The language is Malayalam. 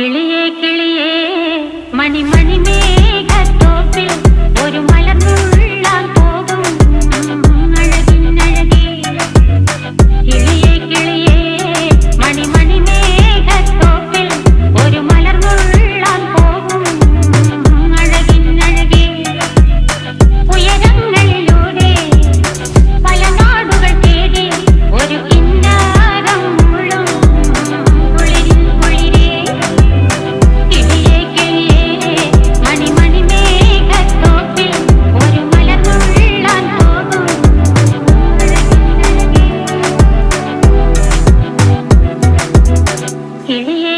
കിളിയേ കിളിയേ മണിമണി മേഘത്തോപ്പിൽ ഒരു മലർന്നുള്ളാൻ പോകും അഴകിനഴകേ. കിളിയേ കിളിയേ മണിമണി മേഘത്തോപ്പിൽ ഒരു മലർന്നുള്ളാൻ പോകും അഴകിനഴകേ. ഉയരങ്ങളിലൂടെ പല നാടുകൾ തേടി ഒരു കിന്നാരം മുള്ളും കുളിരിൻ കുളിരേ. കിളിയേ കിളിയേ മണിമണി മേഘത്തോപ്പിൽ ഒരു മലർന്നുള്ളാൻ പോകും അഴകിനഴകേ. കിളിയേ